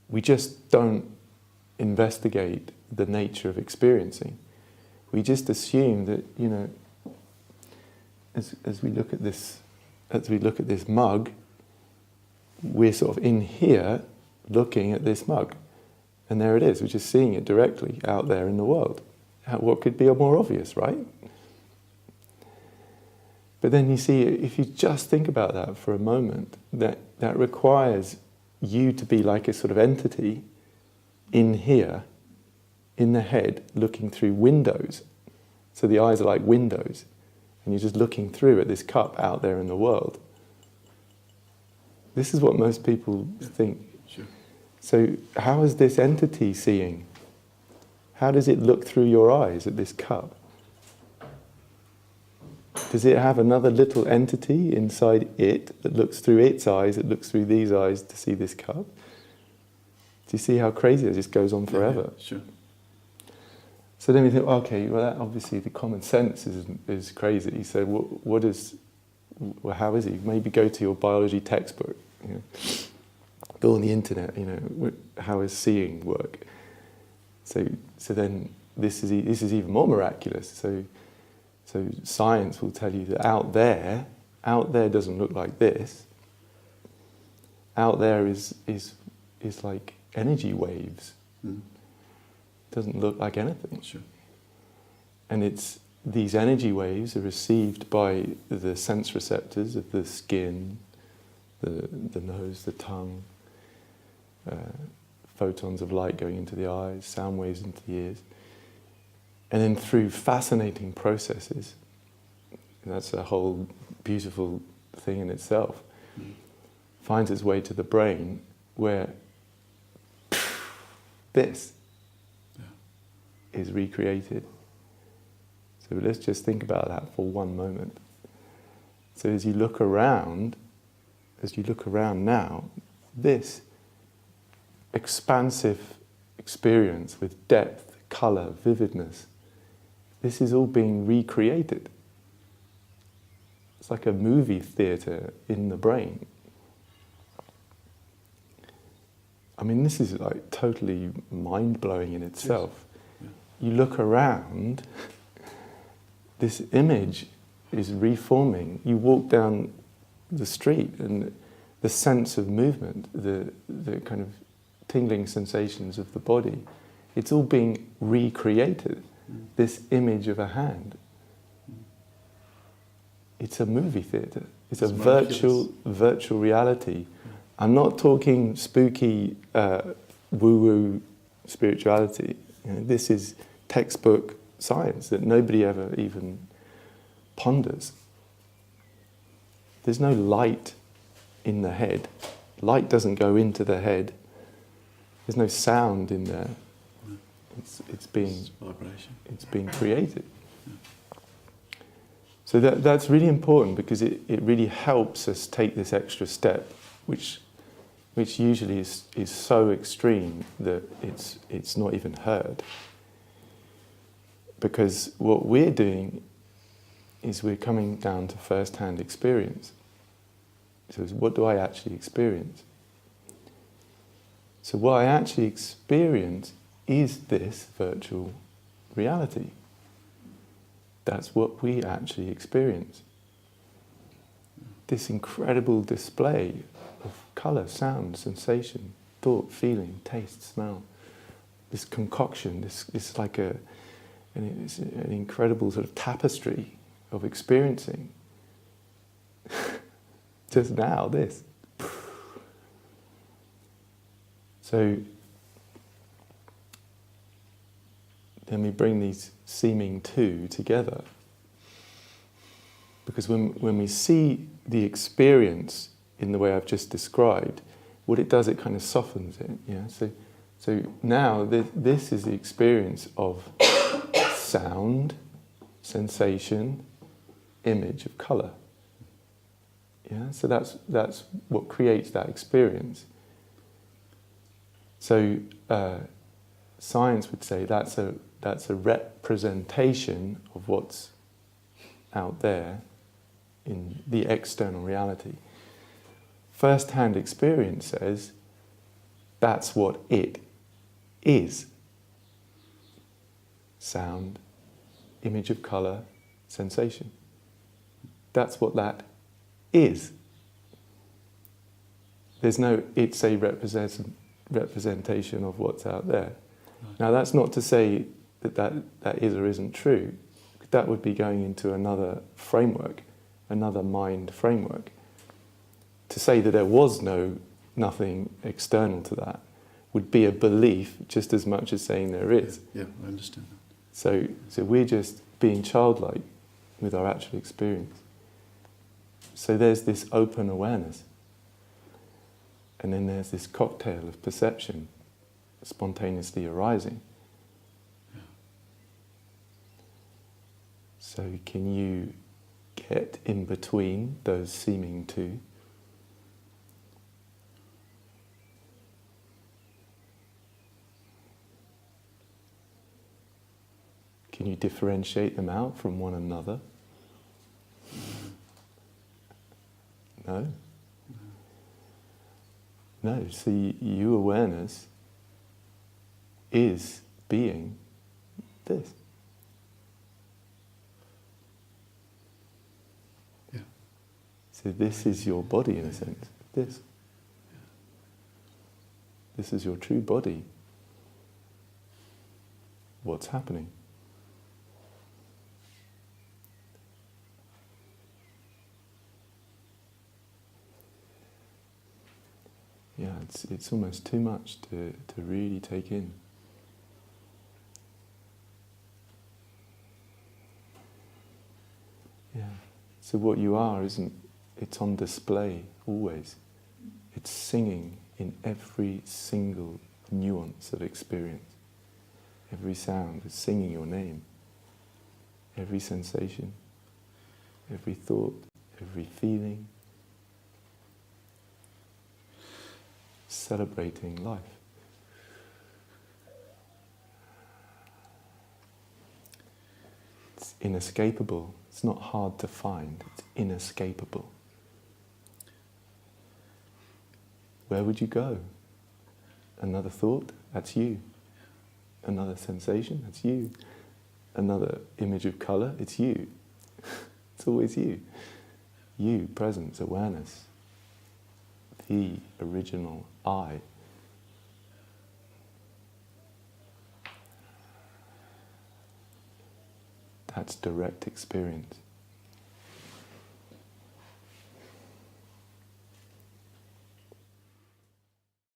we just don't investigate the nature of experiencing. We just assume that, as we look at this mug, we're sort of in here looking at this mug, and there it is. We're just seeing it directly out there in the world. What could be more obvious, right? But then you see, if you just think about that for a moment, that requires you to be like a sort of entity in here, in the head, looking through windows. So the eyes are like windows, and you're just looking through at this cup out there in the world. This is what most people think. Sure. So how is this entity seeing? How does it look through your eyes at this cup? Does it have another little entity inside it that looks through its eyes, that looks through these eyes to see this cup? Do you see how crazy it just goes on forever? Yeah, sure. So then we think, okay, well, that obviously the common sense is crazy. So how is it? Maybe go to your biology textbook. Go on the internet. How does seeing work? So then this is even more miraculous. So science will tell you that out there doesn't look like this. Out there is like energy waves. Doesn't look like anything. Sure. And these energy waves are received by the sense receptors of the skin, the nose, the tongue, photons of light going into the eyes, sound waves into the ears. And then through fascinating processes, that's a whole beautiful thing in itself, finds its way to the brain where this is recreated. So let's just think about that for one moment. So as you look around now, this expansive experience with depth, colour, vividness, this is all being recreated. It's like a movie theatre in the brain. I mean, this is like totally mind-blowing in itself. You look around, this image is reforming. You walk down the street and the sense of movement, the kind of tingling sensations of the body, it's all being recreated. This image of a hand. It's a movie theatre. It's a virtual reality. I'm not talking spooky woo-woo spirituality. This is textbook science that nobody ever even ponders. There's no light in the head. Light doesn't go into the head. There's no sound in there. It's being created. So that's really important because it really helps us take this extra step, which usually is so extreme that it's not even heard. Because what we're doing is we're coming down to first-hand experience. So what do I actually experience? So what I actually experience is this virtual reality. That's what we actually experience. This incredible display of colour, sound, sensation, thought, feeling, taste, smell. This concoction, this like an incredible sort of tapestry of experiencing. Just now, this. So then we bring these seeming two together. Because when we see the experience in the way I've just described, what it does, it kind of softens it. Yeah? So now this is the experience of sound, sensation, image of colour. Yeah? So that's what creates that experience. So science would say that's a representation of what's out there in the external reality. First-hand experience says That's what it is. Sound, image of colour, sensation. That's what that is. There's no, it's a representation of what's out there. Right. Now that's not to say that is or isn't true. That would be going into another framework, another mind framework. To say that there was nothing external to that would be a belief just as much as saying there is. Yeah, I understand that. So we're just being childlike with our actual experience. So there's this open awareness. And then there's this cocktail of perception spontaneously arising. Yeah. So can you get in between those seeming two? Can you differentiate them out from one another? No? No, see, you awareness is being this. Yeah. So this is your body in a sense, this. Yeah. This is your true body. What's happening? Yeah, it's almost too much to really take in. Yeah. So what you are it's on display always. It's singing in every single nuance of experience. Every sound is singing your name. Every sensation, every thought, every feeling. Celebrating life. It's inescapable. It's not hard to find. It's inescapable. Where would you go? Another thought? That's you. Another sensation? That's you. Another image of colour? It's you. It's always you. You, presence, awareness. The original I. That's direct experience.